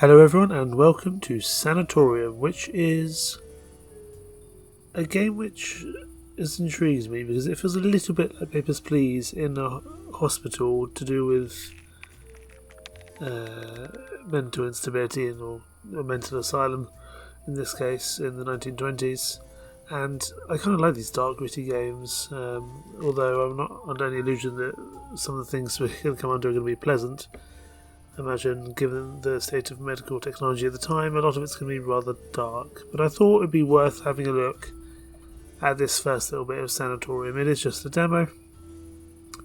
Hello everyone and welcome to Sanatorium, which is a game which intrigues me because it feels a little bit like Papers, Please in a hospital to do with mental instability or a mental asylum in this case in the 1920s. And I kind of like these dark, gritty games, although I'm not under any illusion that some of the things we're going to come under are going to be pleasant. I imagine, given the state of medical technology at the time, a lot of it's going to be rather dark. But I thought it'd be worth having a look at this first little bit of Sanatorium. It is just a demo,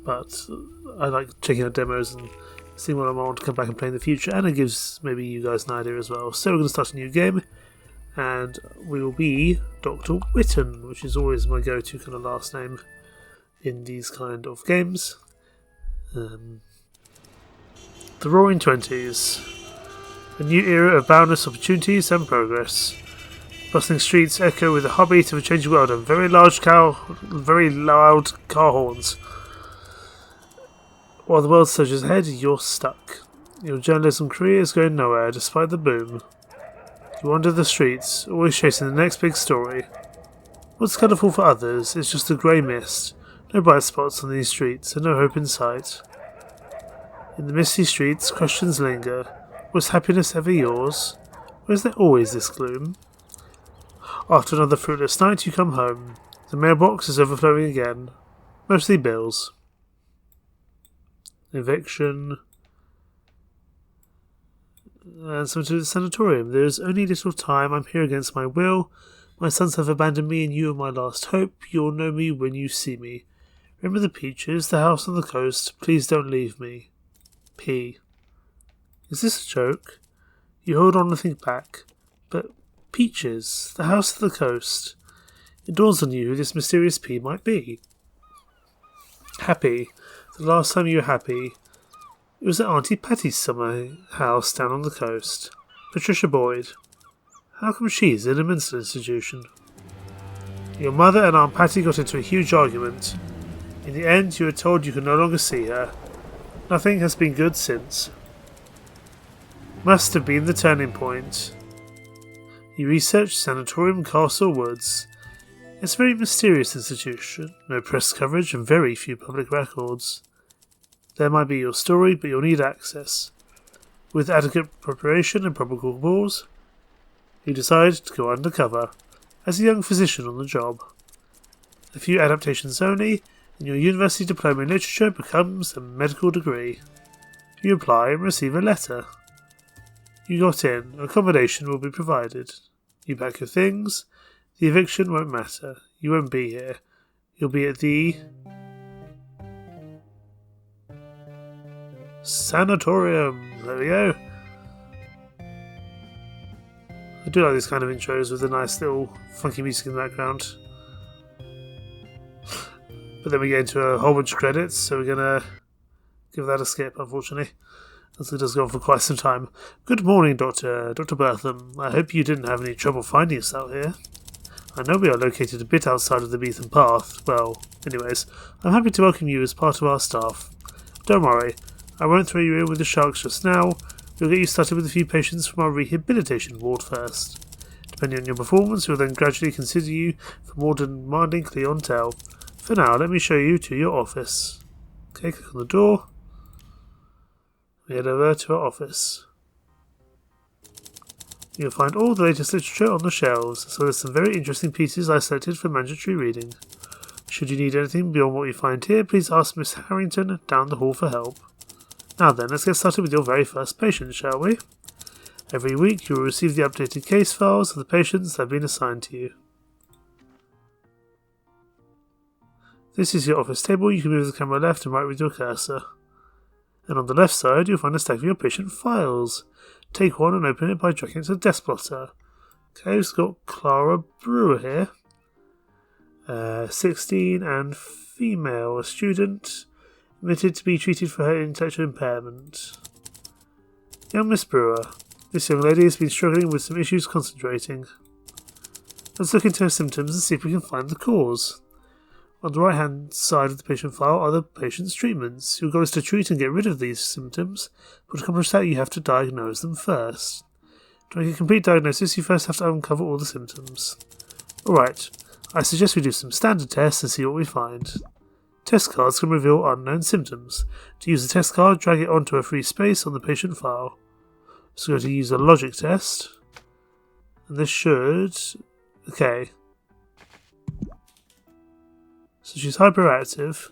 but I like checking out demos and seeing what I want to come back and play in the future, and it gives maybe you guys an idea as well. So we're going to start a new game, and we will be Dr. Witten, which is always my go-to kind of last name in these kind of games. The Roaring Twenties. A new era of boundless opportunities and progress. Bustling streets echo with the heartbeat of a changing world and very loud car horns. While the world surges ahead, you're stuck. Your journalism career is going nowhere despite the boom. You wander the streets, always chasing the next big story. What's colourful for others is just a grey mist. No bright spots on these streets and no hope in sight. In the misty streets, questions linger. Was happiness ever yours? Or is there always this gloom? After another fruitless night, you come home. The mailbox is overflowing again. Mostly bills. Eviction. And something to the sanatorium. There is only little time. I'm here against my will. My sons have abandoned me and you are my last hope. You'll know me when you see me. Remember the peaches, the house on the coast. Please don't leave me. P. Is this a joke? You hold on and think back. But peaches, the house of the coast. It dawns on you who this mysterious P might be. Happy. The last time you were happy, it was at Auntie Patty's summer house down on the coast. Patricia Boyd. How come she's in a mental institution? Your mother and Aunt Patty got into a huge argument. In the end, you were told you could no longer see her. Nothing has been good since. Must have been the turning point. You researched Sanatorium Castle Woods. It's a very mysterious institution, no press coverage and very few public records. There might be your story, but you'll need access. With adequate preparation and probable cause, you decide to go undercover, as a young physician on the job. A few adaptations only, and your university diploma in literature becomes a medical degree. You apply and receive a letter. You got in. Accommodation will be provided. You pack your things. The eviction won't matter. You won't be here. You'll be at the Sanatorium. There we go. I do like these kind of intros with a nice little funky music in the background. But then we get into a whole bunch of credits, so we're going to give that a skip, unfortunately. As it does go on for quite some time. Good morning, Dr. Bertham. I hope you didn't have any trouble finding us out here. I know we are located a bit outside of the beaten path. Well, anyways, I'm happy to welcome you as part of our staff. Don't worry, I won't throw you in with the sharks just now. We'll get you started with a few patients from our rehabilitation ward first. Depending on your performance, we'll then gradually consider you for more demanding clientele. For now, let me show you to your office. Okay, click on the door. We head over to our office. You'll find all the latest literature on the shelves, as well as some very interesting pieces I selected for mandatory reading. Should you need anything beyond what you find here, please ask Miss Harrington down the hall for help. Now then, let's get started with your very first patient, shall we? Every week you will receive the updated case files of the patients that have been assigned to you. This is your office table. You can move the camera left and right with your cursor. And on the left side, you'll find a stack of your patient files. Take one and open it by dragging it to the desk plotter. Okay, we've got Clara Brewer here. 16 and female, a student, admitted to be treated for her intellectual impairment. Young Miss Brewer. This young lady has been struggling with some issues concentrating. Let's look into her symptoms and see if we can find the cause. On the right-hand side of the patient file are the patient's treatments. Your goal is to treat and get rid of these symptoms, but to accomplish that you have to diagnose them first. To make a complete diagnosis, you first have to uncover all the symptoms. Alright, I suggest we do some standard tests and see what we find. Test cards can reveal unknown symptoms. To use the test card, drag it onto a free space on the patient file. So we're going to use a logic test. And this should... Okay. So she's hyperactive.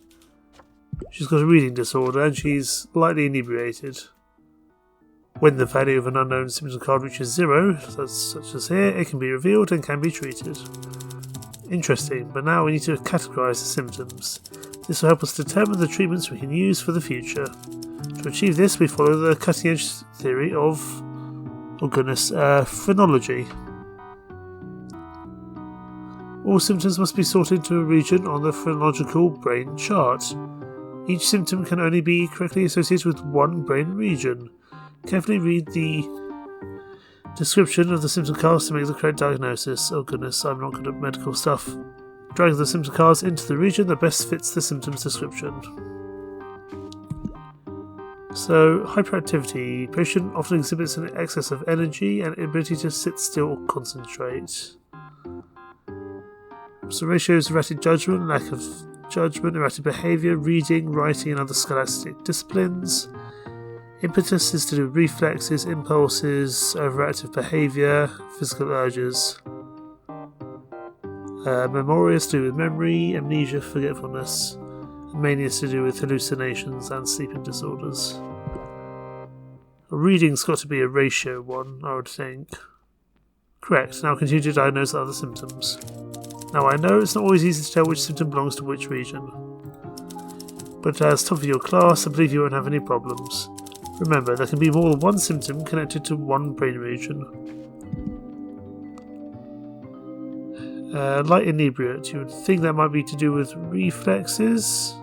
She's got a reading disorder and she's lightly inebriated. When the value of an unknown symptom card reaches 0, such as here, it can be revealed and can be treated. Interesting, but now we need to categorise the symptoms. This will help us determine the treatments we can use for the future. To achieve this, we follow the cutting-edge theory of, phrenology. All symptoms must be sorted into a region on the phrenological brain chart. Each symptom can only be correctly associated with one brain region. Carefully read the description of the symptom cards to make the correct diagnosis. Oh goodness, I'm not good at medical stuff. Drag the symptom cards into the region that best fits the symptoms description. So, hyperactivity. Patient often exhibits an excess of energy and inability to sit still or concentrate. So ratios: erratic judgment, lack of judgment, erratic behaviour, reading, writing and other scholastic disciplines. Impetus is to do with reflexes, impulses, overactive behaviour, physical urges. Memoria is to do with memory, amnesia, forgetfulness. And mania is to do with hallucinations and sleeping disorders. Reading's got to be a ratio one, I would think. Correct. Now continue to diagnose the other symptoms. Now I know it's not always easy to tell which symptom belongs to which region. But as top of your class, I believe you won't have any problems. Remember, there can be more than one symptom connected to one brain region. Light inebriate. You would think that might be to do with reflexes.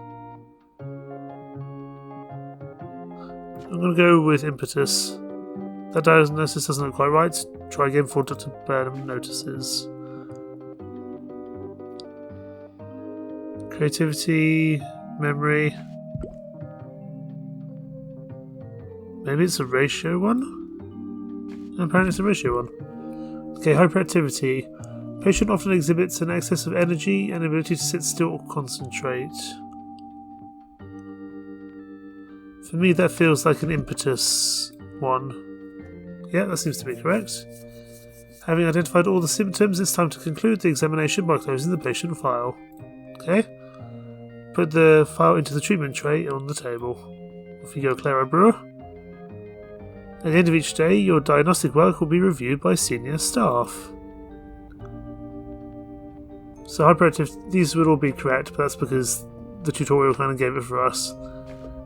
I'm going to go with impetus. That diagnosis doesn't look quite right. Try again before Dr. Burnham notices. Creativity, memory. Maybe it's a ratio one? Apparently it's a ratio one. Okay, hyperactivity. Patient often exhibits an excess of energy and ability to sit still or concentrate. For me that feels like an impetus one. Yeah, that seems to be correct. Having identified all the symptoms, it's time to conclude the examination by closing the patient file. Okay. Put the file into the treatment tray on the table. Off you go, Clara Brewer. At the end of each day, your diagnostic work will be reviewed by senior staff. So hyperactive, these would all be correct, but that's because the tutorial kind of gave it for us.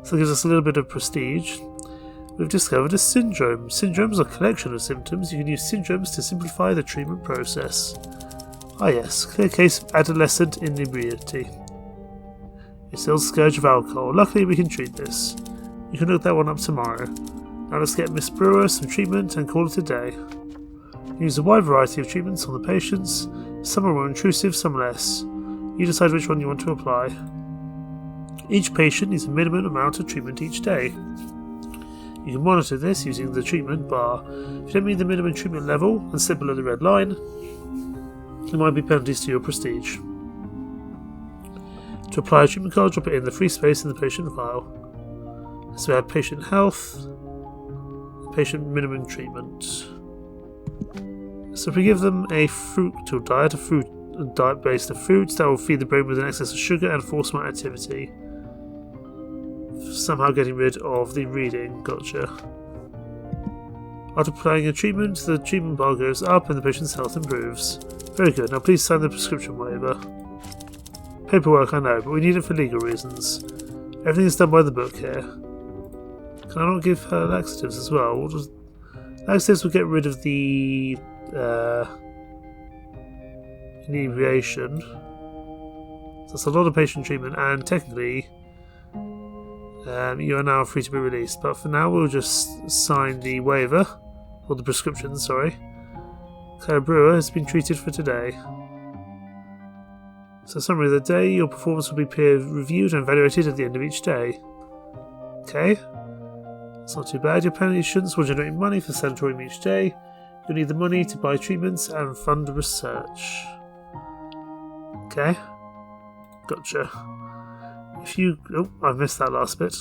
So it gives us a little bit of prestige. We've discovered a syndrome. Syndromes are a collection of symptoms. You can use syndromes to simplify the treatment process. Ah yes, clear case of adolescent inebriety. It's still a scourge of alcohol. Luckily we can treat this. You can look that one up tomorrow. Now let's get Miss Brewer some treatment and call it a day. Use a wide variety of treatments on the patients. Some are more intrusive, some less. You decide which one you want to apply. Each patient needs a minimum amount of treatment each day. You can monitor this using the treatment bar. If you don't meet the minimum treatment level and slip below the red line, there might be penalties to your prestige. To apply a treatment card, drop it in the free space in the patient file. So we have patient health, patient minimum treatment. So if we give them a fructal diet, a diet based on fruits, that will feed the brain with an excess of sugar and force more activity. Somehow getting rid of the reading. Gotcha. After applying a treatment, the treatment bar goes up and the patient's health improves. Very good. Now please sign the prescription waiver. Paperwork, I know, but we need it for legal reasons. Everything is done by the book here. Can I not give her laxatives as well? Laxatives will get rid of the inebriation. So that's a lot of patient treatment, and technically you are now free to be released. But for now we'll just sign the waiver, or the prescription, sorry. Clara Brewer has been treated for today. So summary of the day, your performance will be peer reviewed and evaluated at the end of each day. Okay, it's not too bad. Your patients will generate money for the Sanatorium each day. You'll need the money to buy treatments and fund research. Okay. Gotcha. If you... Oh, I missed that last bit.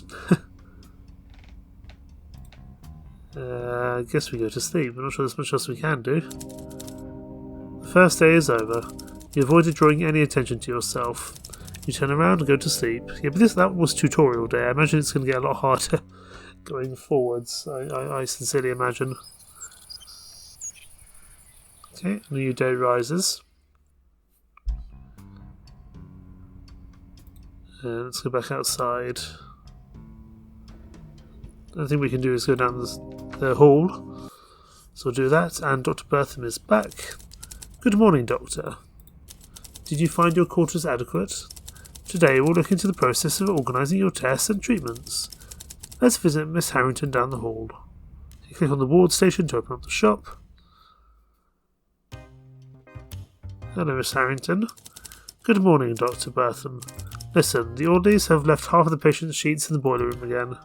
I guess we go to sleep. I'm not sure there's much else we can do. The first day is over. You avoided drawing any attention to yourself. You turn around and go to sleep. Yeah, but that was tutorial day. I imagine it's going to get a lot harder going forwards. I sincerely imagine. Okay, a new day rises. And let's go back outside. The thing we can do is go down the hall. So we'll do that. And Dr. Bertham is back. Good morning, Doctor. Did you find your quarters adequate? Today we'll look into the process of organising your tests and treatments. Let's visit Miss Harrington down the hall. You click on the ward station to open up the shop. Hello, Miss Harrington. Good morning, Dr. Bertham. Listen, the orderlies have left half of the patient's sheets in the boiler room again.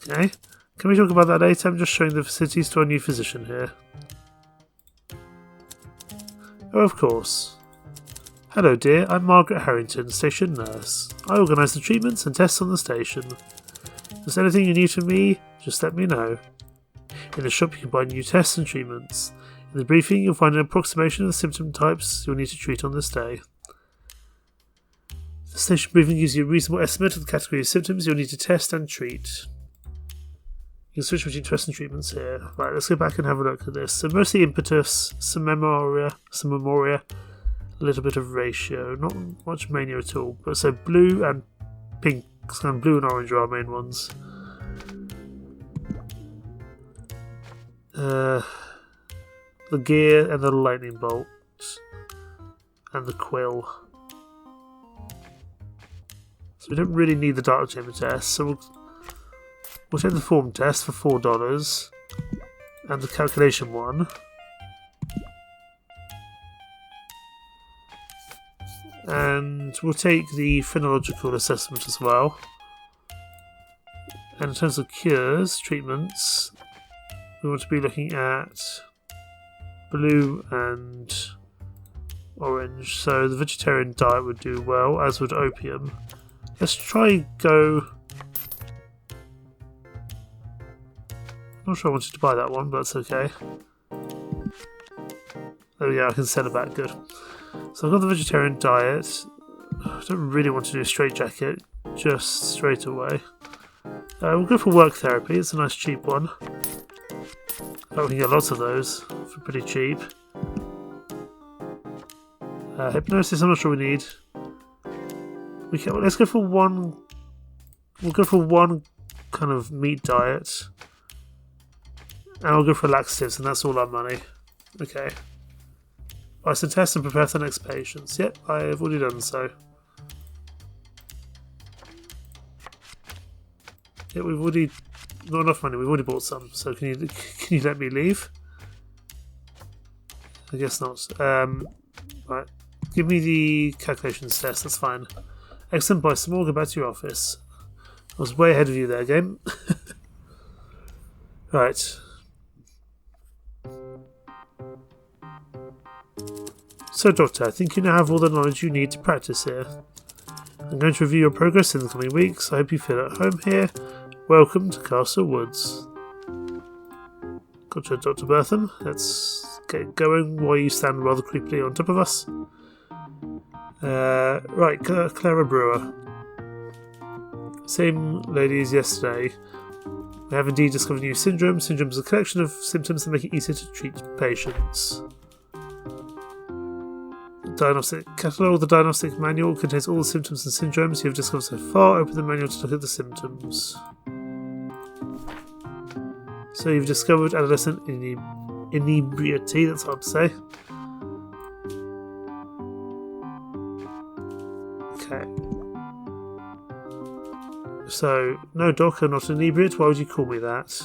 Okay. Can we talk about that later? I'm just showing the facilities to our new physician here. Oh, of course. Hello, dear. I'm Margaret Harrington, station nurse. I organise the treatments and tests on the station. If there's anything you need from me, just let me know. In the shop you can buy new tests and treatments. In the briefing you'll find an approximation of the symptom types you'll need to treat on this day. The station briefing gives you a reasonable estimate of the category of symptoms you'll need to test and treat. You can switch between tests and treatments here. Right, let's go back and have a look at this. So mostly impetus, some memoria, a little bit of ratio, not much mania at all. But so blue and pink, kind of blue and orange are our main ones. The gear and the lightning bolt and the quill. So we don't really need the dark chamber test, so we'll take the form test for $4 and the calculation one. And we'll take the phrenological assessment as well. And in terms of cures, treatments, we want to be looking at blue and orange. So the vegetarian diet would do well, as would opium. Let's try go... I'm not sure I wanted to buy that one, but that's okay. Oh yeah, I can send it back, good. So I've got the vegetarian diet. I don't really want to do a straitjacket just straight away. We'll go for work therapy, it's a nice cheap one. We can get lots of those for pretty cheap. Hypnosis, I'm not sure we need. Let's go for one. We'll go for one kind of meat diet. And I'll go for laxatives, and that's all our money. Okay. Buy some tests and prepare for the next patients. Yep, I have already done so. Yeah, we've already... Not enough money, we've already bought some. So can you let me leave? I guess not. Right. Give me the calculations test, that's fine. Excellent, buy some more, go back to your office. I was way ahead of you there, game. Right. So, Doctor, I think you now have all the knowledge you need to practice here. I'm going to review your progress in the coming weeks. I hope you feel at home here. Welcome to Castle Woods. Gotcha, Dr. Bertham. Let's get going while you stand rather creepily on top of us. Right, Clara Brewer. Same lady as yesterday. We have indeed discovered a new syndrome. Syndrome is a collection of symptoms that make it easier to treat patients. Diagnostic catalogue. The diagnostic manual contains all the symptoms and syndromes you have discovered so far. Open the manual to look at the symptoms. So you've discovered adolescent inebriety, that's hard to say. Okay. So, no doc, I'm not an inebriate. Why would you call me that?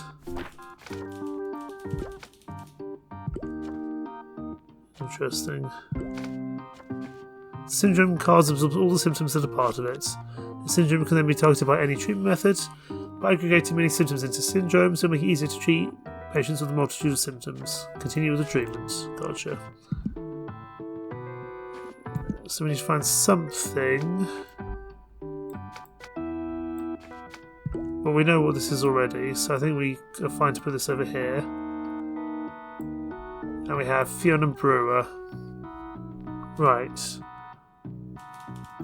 Interesting. Syndrome cards absorbs all the symptoms that are part of it. The syndrome can then be targeted by any treatment method. By aggregating many symptoms into syndromes, it'll make it easier to treat Patients with a multitude of symptoms. Continue with the treatment. Gotcha. So we need to find something. Well, we know what this is already, so I think we are fine to put this over here. And we have Fiona Brewer. Right.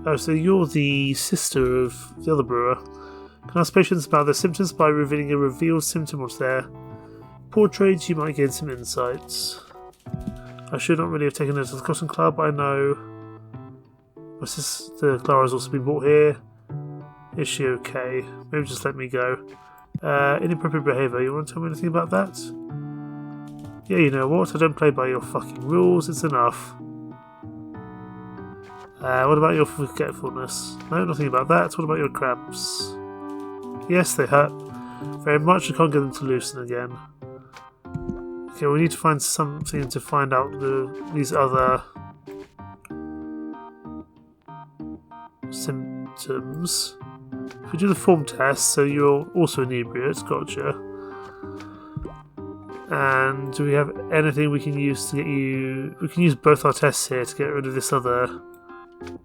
Oh, so you're the sister of the other brewer. Can ask patients about their symptoms by revealing a revealed symptom or their portraits. You might gain some insights. I should not really have taken notice of the Cotton Club. I know my sister Clara has also been brought here. Is she okay? Maybe just let me go. Inappropriate behaviour. You want to tell me anything about that? Yeah, you know what? I don't play by your fucking rules. It's enough. What about your forgetfulness? No, nothing about that. What about your cramps? Yes, they hurt very much. I can't get them to loosen again. Okay, we need to find something to find out these other symptoms. If we do the form test, so you're also inebriate, gotcha. And do we have anything we can use to get you... We can use both our tests here to get rid of this other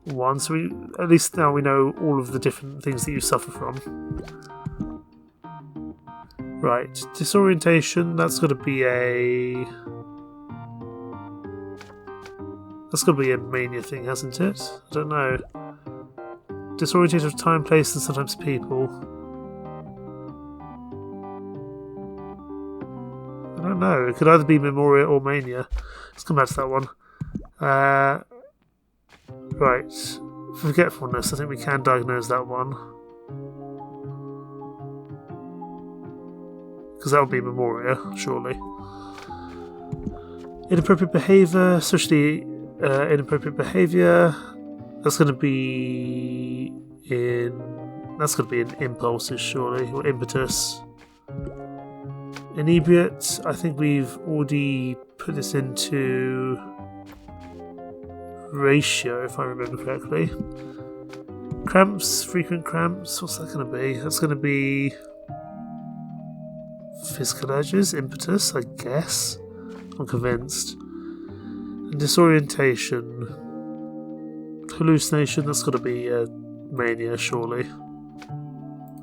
one, so at least now we know all of the different things that you suffer from. Right, disorientation, that's got to be a... That's got to be a mania thing, hasn't it? I don't know. Disorientation of time, place, and sometimes people. I don't know. It could either be Memoria or Mania. Let's come back to that one. Right. Forgetfulness. I think we can diagnose that one. Because that would be Memoria, surely. Inappropriate behaviour. Socially inappropriate behaviour. That's going to be in... That's going to be in impulses, surely. Or impetus. Inebriate, I think we've already put this into ratio, if I remember correctly. Cramps, frequent cramps, what's that going to be? That's going to be physical urges, impetus, I guess. I'm convinced. And disorientation, hallucination, that's got to be mania, surely.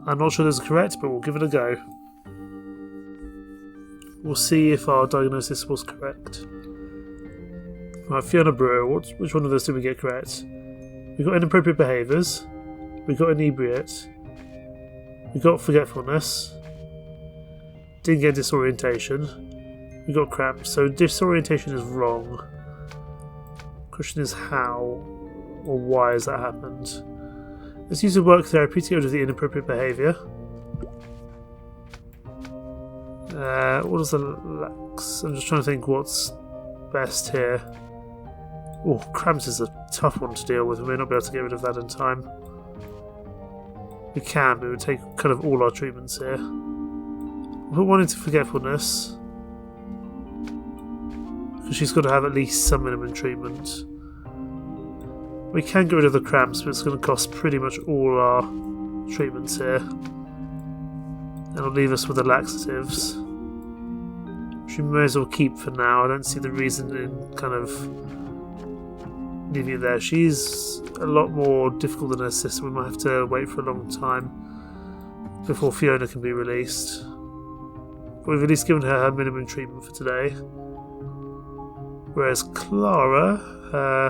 I'm not sure those are correct, but we'll give it a go. We'll see if our diagnosis was correct. Right, Fiona Brewer, which one of those did we get correct? We got inappropriate behaviours, we got inebriate, we got forgetfulness, didn't get disorientation, we got cramps, so disorientation is wrong. Question is how or why has that happened? Let's use a work therapy to go to the inappropriate behaviour. What does the lax? I'm just trying to think what's best here. Oh, cramps is a tough one to deal with. We may not be able to get rid of that in time. We can, but it would take kind of all our treatments here. We'll put one into forgetfulness, because she's got to have at least some minimum treatment. We can get rid of the cramps, but it's going to cost pretty much all our treatments here. And it'll leave us with the laxatives, which we may as well keep for now. I don't see the reason in kind of leaving it there. She's a lot more difficult than her sister. We might have to wait for a long time before Fiona can be released. But we've at least given her minimum treatment for today. Whereas Clara, her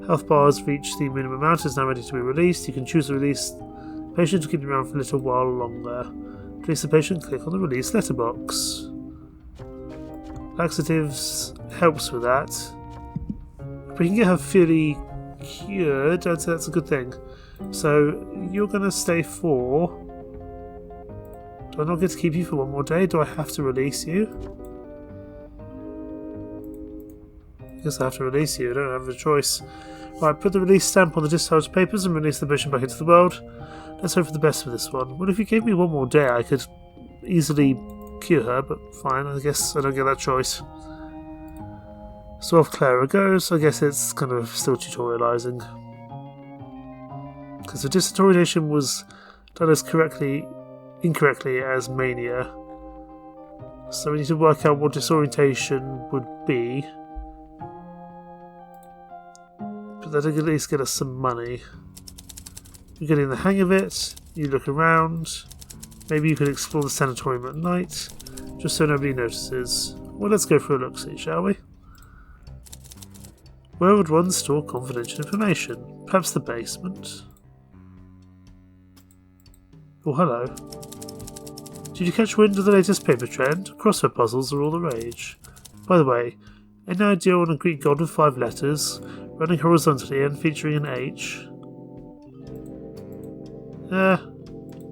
health bar has reached the minimum amount, is now ready to be released. You can choose to release the patient to keep them around for a little while longer. To release the patient, click on the release letterbox. Laxatives helps with that. If we can get her fully cured, I'd say that's a good thing. So you're going to stay for... Do I not get to keep you for one more day? Do I have to release you? I guess I have to release you. I don't have a choice. Right, put the release stamp on the discharge papers and release the patient back into the world. Let's hope for the best for this one. Well, if you gave me one more day, I could easily cure her, but fine, I guess I don't get that choice. So off Clara goes. I guess it's kind of still tutorialising. Because the disorientation was done as incorrectly as mania. So we need to work out what disorientation would be. But that'll at least get us some money. You're getting the hang of it. You look around. Maybe you could explore the sanatorium at night, just so nobody notices. Well, let's go for a look-see, shall we? Where would one store confidential information? Perhaps the basement? Oh, hello. Did you catch wind of the latest paper trend? Crossword puzzles are all the rage. By the way, any idea on a Greek god with 5 letters, running horizontally and featuring an H?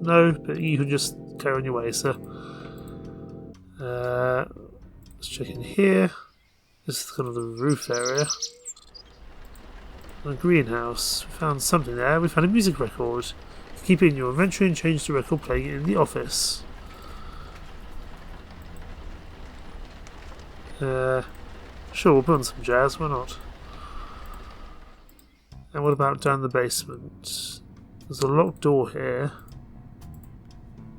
No, but you can just carry on your way, sir. Let's check in here. This is kind of the roof area. A greenhouse. We found something there. We found a music record. Keep it in your inventory and change the record playing it in the office. Sure, we'll put on some jazz, why not? And what about down the basement? There's a locked door here.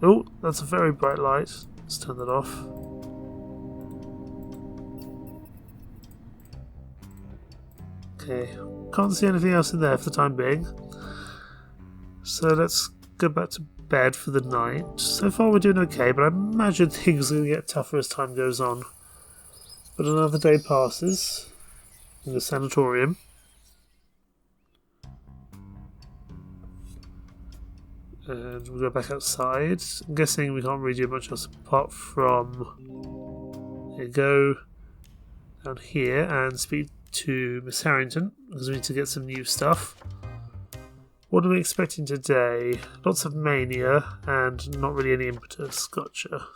Oh, that's a very bright light. Let's turn that off. Okay, can't see anything else in there for the time being. So let's go back to bed for the night. So far we're doing okay, but I imagine things are going to get tougher as time goes on. But another day passes in the sanatorium. And we'll go back outside. I'm guessing we can't really do much else apart from go down here and speak to Miss Harrington, because we need to get some new stuff. What are we expecting today? Lots of mania and not really any impetus. Gotcha.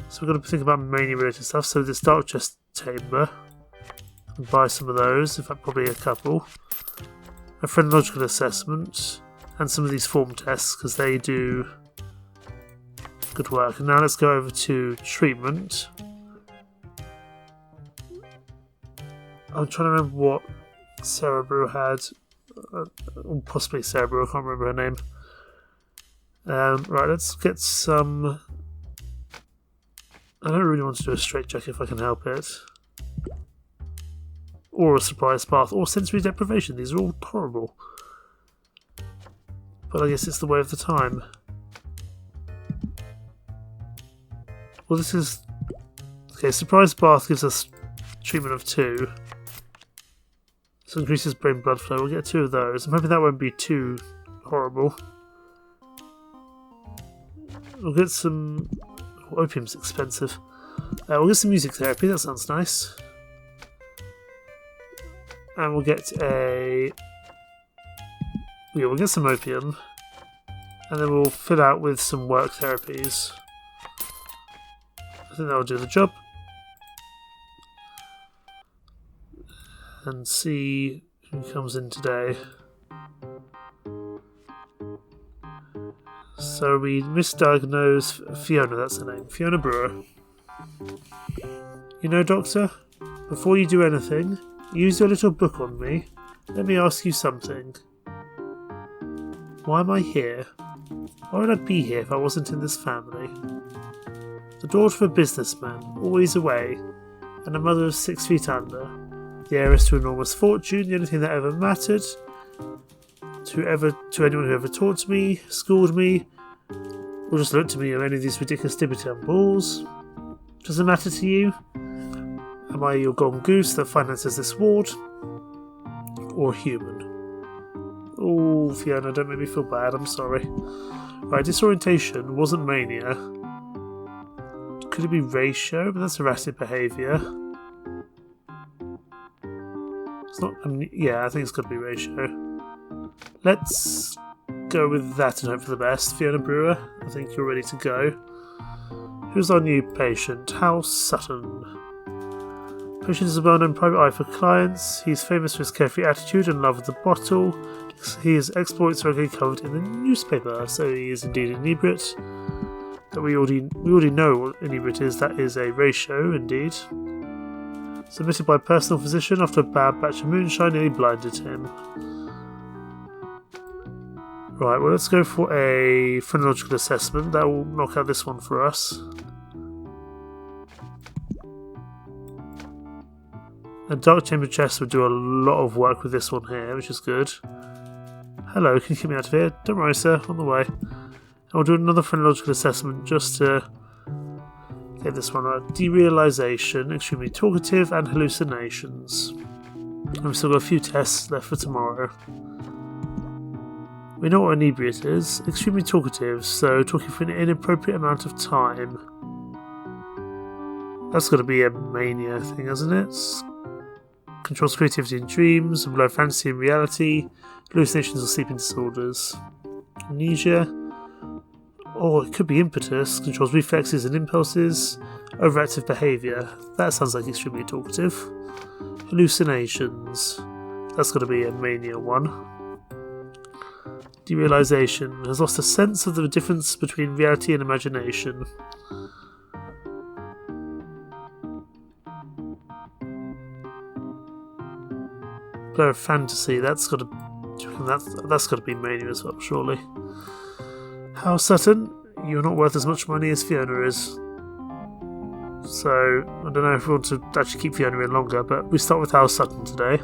So we've got to think about mania related stuff. So this dark chest chamber. Buy some of those, in fact probably a couple. A phrenological assessment. And some of these form tests, because they do good work. And now let's go over to treatment. I'm trying to remember what Sarah Brew had. Or possibly Sarah Brew, I can't remember her name. Right, let's get some... I don't really want to do a straight check if I can help it. Or a surprise bath, or sensory deprivation. These are all horrible. But I guess it's the way of the time. Well, this is... Okay, surprise bath gives us treatment of 2. So increases brain blood flow. We'll get 2 of those. I'm hoping that won't be too horrible. We'll get some... Oh, opium's expensive. We'll get some music therapy. That sounds nice. And we'll get a... Yeah, we'll get some opium. And then we'll fill out with some work therapies. I think that'll do the job. And see who comes in today. So we misdiagnosed Fiona, that's her name. Fiona Brewer. You know, Doctor, before you do anything, use your little book on me. Let me ask you something. Why am I here? Why would I be here if I wasn't in this family? The daughter of a businessman, always away, and a mother of 6 feet under. The heiress to enormous fortune, the only thing that ever mattered to anyone who ever taught me, schooled me, or just looked at me on any of these ridiculous Tibetan balls. Does it matter to you? Am I your gone goose that finances this ward? Or human? Oh, Fiona, don't make me feel bad, I'm sorry. Right, disorientation wasn't mania. Could it be ratio? But that's erratic behaviour. It's not... yeah, I think it's got to be ratio. Let's go with that and hope for the best. Fiona Brewer, I think you're ready to go. Who's our new patient? Hal Sutton. Patient is a well-known private eye for clients. He's famous for his carefree attitude and love of the bottle. His exploits are regularly covered in the newspaper, so he is indeed inebriate. But we already know what inebriate is. That is a ratio, indeed. Submitted by a personal physician after a bad batch of moonshine nearly blinded him. Right, well, let's go for a phrenological assessment. That will knock out this one for us. A dark chamber chest would do a lot of work with this one here, which is good. Hello, can you get me out of here? Don't worry, sir, on the way. And we'll do another phrenological assessment just to get this one right. Derealization, extremely talkative, and hallucinations. And we've still got a few tests left for tomorrow. We know what inebriate is. Extremely talkative, so talking for an inappropriate amount of time. That's got to be a mania thing, isn't it? Controls creativity in dreams, and below fantasy and reality, hallucinations or sleeping disorders. Amnesia. Or it could be impetus, controls reflexes and impulses, overactive behaviour. That sounds like extremely talkative. Hallucinations. That's got to be a mania one. Derealization. Has lost a sense of the difference between reality and imagination. Player of fantasy. That's got to be mania as well, surely. How Sutton? You're not worth as much money as Fiona is. So, I don't know if we want to actually keep Fiona in longer, but we start with How Sutton today.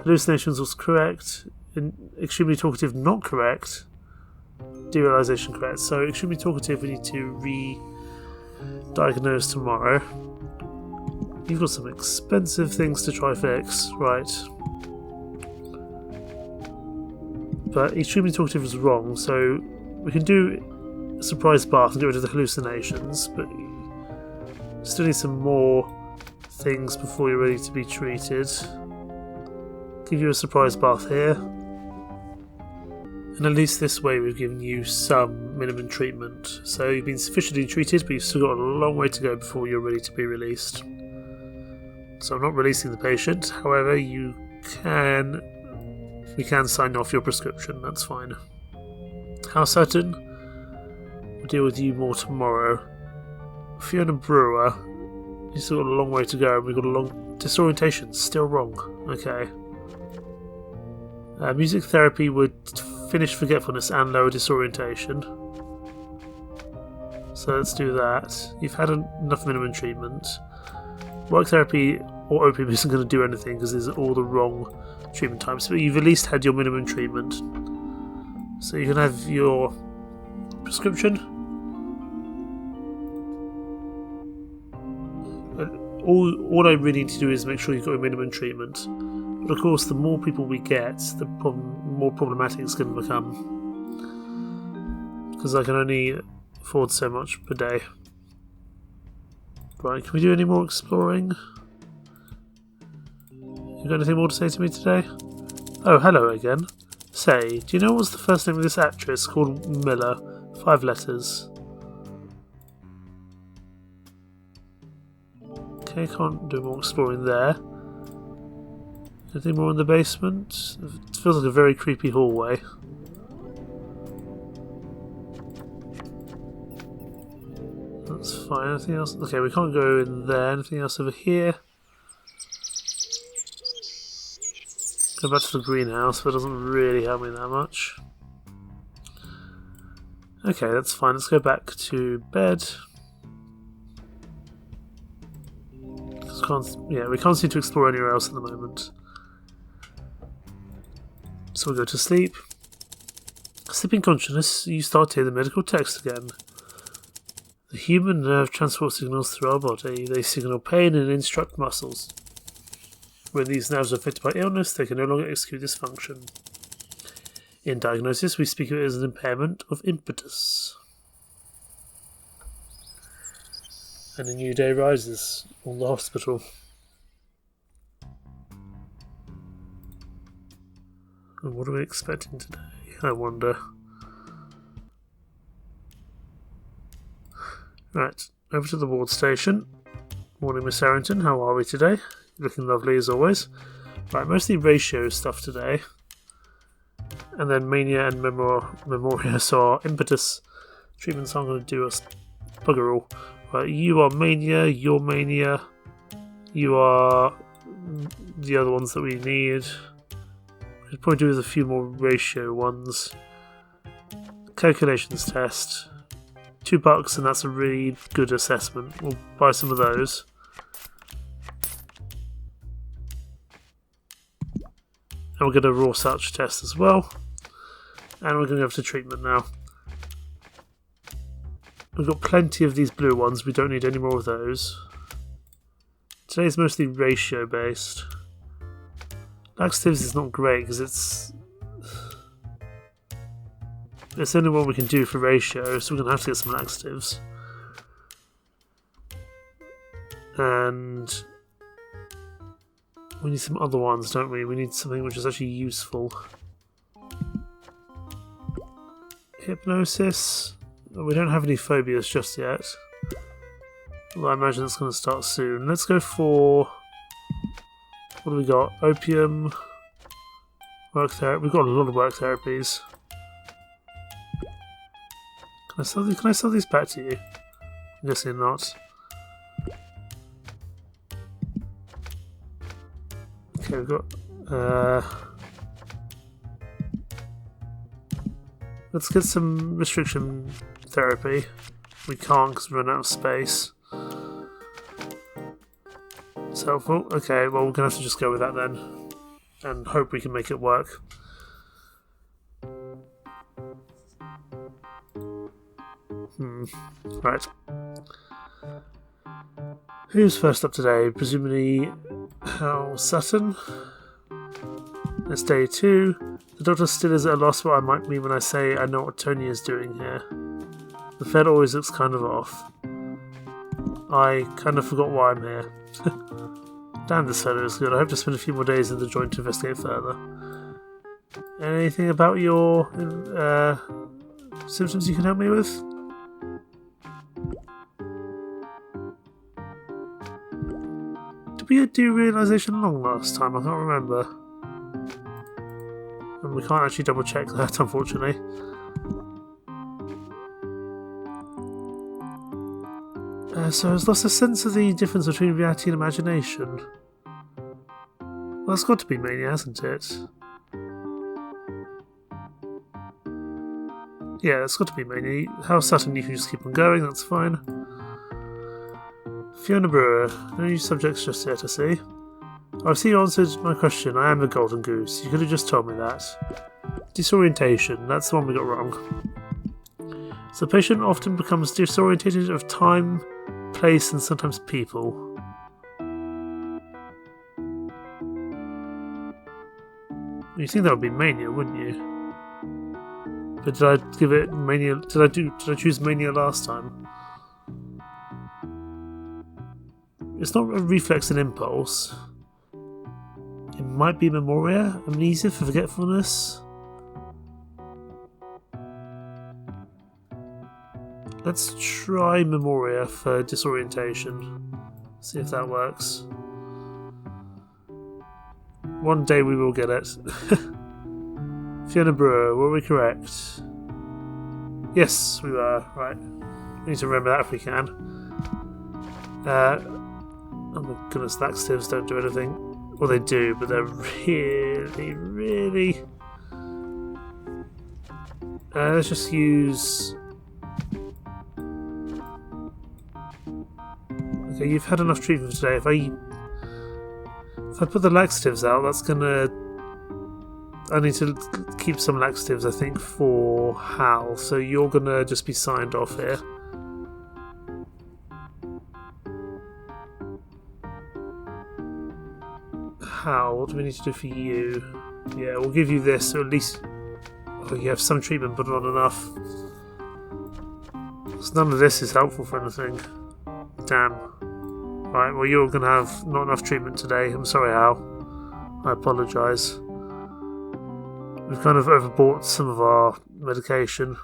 Hallucinations was correct. Extremely talkative, not correct. Derealization correct. So, extremely talkative, we need to re-diagnose tomorrow. You've got some expensive things to try fix, right? But extremely talkative is wrong, so we can do a surprise bath and get rid of the hallucinations, but still need some more things before you're ready to be treated. Give you a surprise bath here. And at least this way we've given you some minimum treatment. So you've been sufficiently treated, but you've still got a long way to go before you're ready to be released. So I'm not releasing the patient, however we can sign off your prescription, that's fine. How Sutton? We'll deal with you more tomorrow. Fiona Brewer, you've still got a long way to go, and we've got a long disorientation, still wrong. Okay. Music therapy would finish forgetfulness and lower disorientation. So let's do that. You've had enough minimum treatment. Work therapy or opium isn't going to do anything because these are all the wrong treatment types, but you've at least had your minimum treatment. So you can have your prescription. All I really need to do is make sure you've got your minimum treatment. But of course, the more people we get, the more problematic it's going to become. Because I can only afford so much per day. Right, can we do any more exploring? You got anything more to say to me today? Oh, hello again. Say, do you know what's the first name of this actress called Miller? 5 letters. Okay, can't do more exploring there. Anything more in the basement? It feels like a very creepy hallway. That's fine. Anything else? Okay, we can't go in there. Anything else over here? Go back to the greenhouse, but it doesn't really help me that much. Okay, that's fine. Let's go back to bed. We can't seem to explore anywhere else at the moment. So we'll go to sleep. Sleeping consciousness, you start to hear the medical text again. The human nerve transports signals through our body. They signal pain and instruct muscles. When these nerves are affected by illness, they can no longer execute this function. In diagnosis, we speak of it as an impairment of impetus. And a new day rises on the hospital. And what are we expecting today? I wonder. Right, over to the ward station. Morning, Miss Harrington. How are we today? Looking lovely as always. Right, mostly ratio stuff today. And then mania and memoria, so our impetus treatments aren't going to do us bugger all. Right, you are mania, you're mania, you are the other ones that we need. We could probably do with a few more ratio ones. Calculations test. $2 and that's a really good assessment. We'll buy some of those. And we're going to raw such test as well. And we're going to go to treatment now. We've got plenty of these blue ones, we don't need any more of those. Today's mostly ratio based. Laxatives is not great because it's only what we can do for ratio, so we're going to have to get some laxatives. And we need some other ones, don't we? We need something which is actually useful. Hypnosis. We don't have any phobias just yet. Although I imagine it's going to start soon. Let's go for... What do we got? Opium. Work therapy. We've got a lot of work therapies. Can I sell these back to you? I'm guessing not. Okay, we've got... let's get some restriction therapy. We can't because we run out of space. It's helpful. Okay, well we're going to have to just go with that then. And hope we can make it work. Right. Who's first up today? Presumably Hal Sutton. It's day 2. The doctor still is at a loss what I might mean when I say I know what Tony is doing here. The Fed always looks kind of off. I kind of forgot why I'm here. Damn, this fellow is good. I hope to spend a few more days in the joint to investigate further. Anything about your symptoms you can help me with? Did we do realisation long last time? I can't remember. And we can't actually double check that, unfortunately. So I've lost a sense of the difference between reality and imagination. Well, that's got to be mania, hasn't it? Yeah, it's got to be mania. How Sutton, you can just keep on going, that's fine. Fiona Brewer, no new subjects just yet, I see. I've seen you answered my question. I am a golden goose. You could have just told me that. Disorientation, that's the one we got wrong. So the patient often becomes disorientated of time, place, and sometimes people. You'd think that would be mania, wouldn't you? But did I give it mania? Did I choose mania last time? It's not a reflex and impulse. It might be memoria, amnesia for forgetfulness. Let's try memoria for disorientation. See if that works. One day we will get it. Fiona Brewer, were we correct? Yes, we were. Right. We need to remember that if we can. Oh my goodness, laxatives don't do anything. Well, they do, but they're really... let's just use... Okay, you've had enough treatment for today. If I put the laxatives out, that's gonna... I need to keep some laxatives, I think, for Hal. So you're gonna just be signed off here. Hal, what do we need to do for you? Yeah, we'll give you this, so at least... Oh, you have some treatment, but not enough. Because none of this is helpful for anything. Damn. Right, well you're going to have not enough treatment today. I'm sorry, Hal. I apologise. We've kind of overbought some of our medication.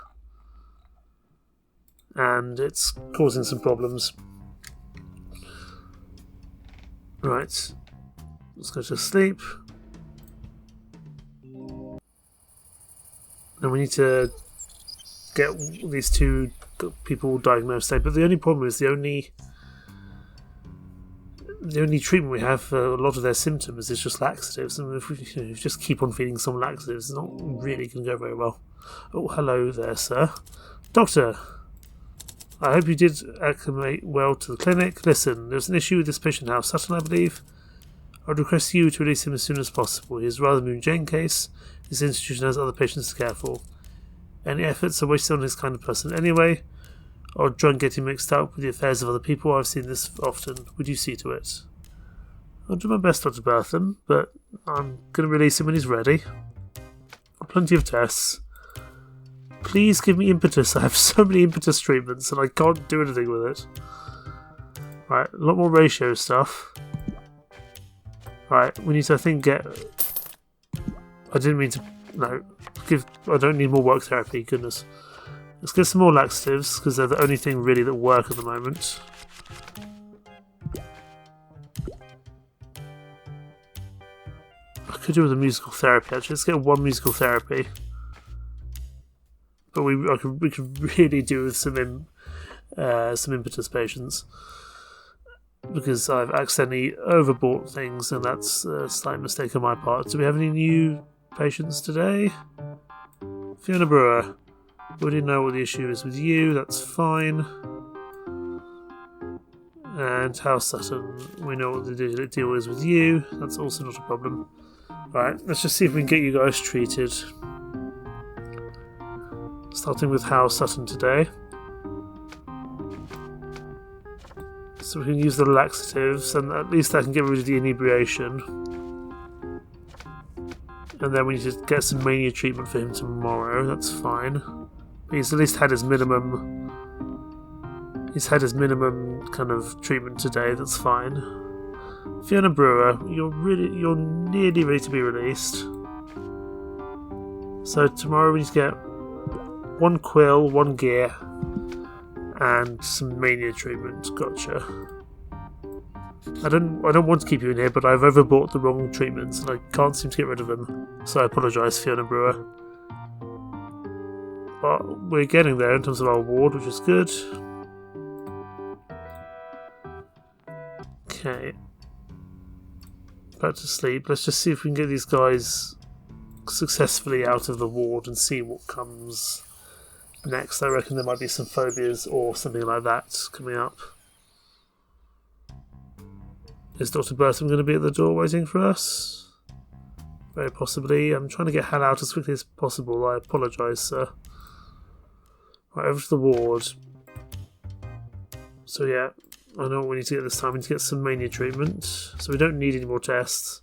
And it's causing some problems. Right. Let's go to sleep. And we need to get these 2 people diagnosed today. But the only problem is the only treatment we have for a lot of their symptoms is just laxatives, and if we just keep on feeding some laxatives, it's not really going to go very well. Oh, hello there, sir. Doctor, I hope you did acclimate well to the clinic. Listen, there's an issue with this patient now. Sutton, I believe. I'd request you to release him as soon as possible. He is rather mundane case. This institution has other patients to care for. Any efforts are wasted on this kind of person anyway. I'll try and get him mixed up with the affairs of other people. I've seen this often. Would you see to it? I'll do my best, Dr. Bertham, but I'm going to release him when he's ready. Plenty of tests. Please give me impetus. I have so many impetus treatments and I can't do anything with it. Right, a lot more ratio stuff. Right, we need to, I think, get... I didn't mean to... No. I don't need more work therapy, goodness. Let's get some more laxatives, because they're the only thing really that work at the moment. I could do with a musical therapy, actually. Let's get one musical therapy. But we could really do with some impetus patients. Because I've accidentally overbought things, and that's a slight mistake on my part. Do we have any new patients today? Fiona Brewer. We already know what the issue is with you, that's fine. And House Sutton, we know what the deal is with you, that's also not a problem. Right, let's just see if we can get you guys treated. Starting with House Sutton today. So we can use the laxatives, and at least I can get rid of the inebriation. And then we need to get some mania treatment for him tomorrow, that's fine. But he's at least had his minimum... He's had his minimum kind of treatment today, that's fine. Fiona Brewer, you're nearly ready to be released. So tomorrow we need to get one quill, one gear, and some mania treatment. Gotcha. I don't want to keep you in here, but I've overbought the wrong treatments and I can't seem to get rid of them. So I apologise, Fiona Brewer. But we're getting there in terms of our ward, which is good. Okay. Back to sleep. Let's just see if we can get these guys successfully out of the ward and see what comes next. I reckon there might be some phobias or something like that coming up. Is Dr. Bertham going to be at the door waiting for us? Very possibly. I'm trying to get Hal out as quickly as possible. I apologise, sir. Right, over to the ward. So yeah, I know what we need to get this time. We need to get some mania treatment. So we don't need any more tests.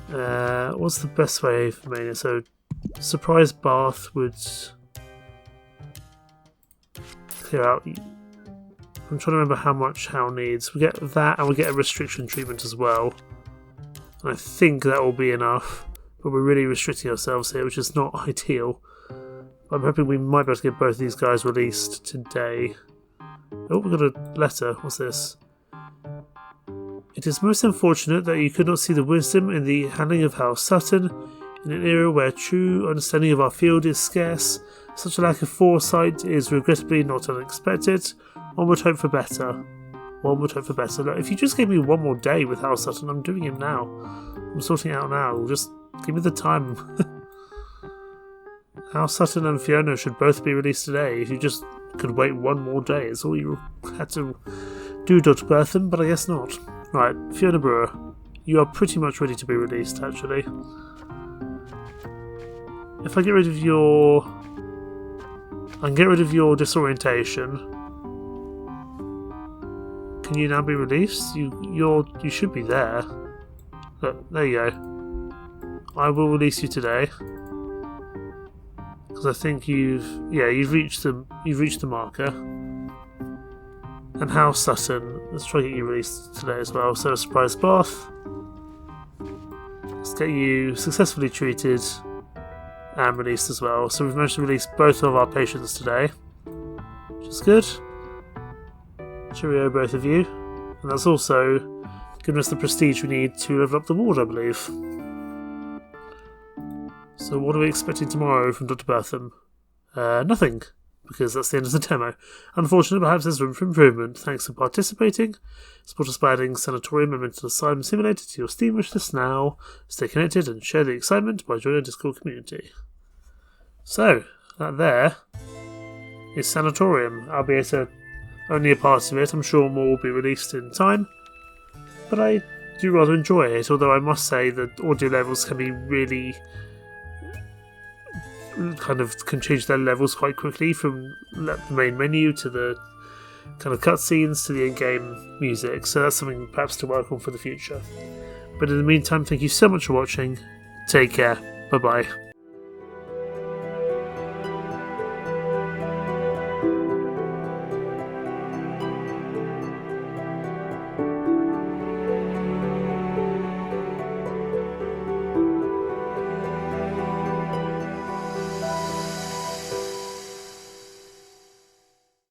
What's the best way for mania? So surprise bath would clear out. I'm trying to remember how much Hal needs. We get that and we get a restriction treatment as well. And I think that will be enough. But we're really restricting ourselves here, which is not ideal. I'm hoping we might be able to get both of these guys released today. Oh, we got a letter. What's this? It is most unfortunate that you could not see the wisdom in the handling of House Sutton. In an era where true understanding of our field is scarce, such a lack of foresight is regrettably not unexpected. One would hope for better. One would hope for better. Look, if you just gave me one more day with House Sutton, I'm doing him now. I'm sorting it out now. Just give me the time. House Sutton and Fiona should both be released today. If you just could wait one more day, it's all you had to do, Dr. Bertham, but I guess not. Right, Fiona Brewer, you are pretty much ready to be released, actually. If I get rid of your... I can get rid of your disorientation. Can you now be released? You should be there. Look, there you go. I will release you today. Because I think you've reached the marker. And House Sutton, let's try to get you released today as well. So surprise bath. Let's get you successfully treated and released as well. So we've managed to release both of our patients today, which is good. Cheerio, both of you. And that's also given us the prestige we need to level up the ward, I believe. So what are we expecting tomorrow from Dr. Bertham? Nothing, because that's the end of the demo. Unfortunately, perhaps there's room for improvement. Thanks for participating. Support us by adding Sanatorium and Mental Asylum Simulator to your Steam wish list now. Stay connected and share the excitement by joining our Discord community. So, that there is Sanatorium, albeit only a part of it. I'm sure more will be released in time. But I do rather enjoy it, although I must say that audio levels can be really can change their levels quite quickly from the main menu to the kind of cutscenes to the in-game music, so that's something perhaps to work on for the future. But in the meantime, thank you so much for watching. Take care. Bye bye.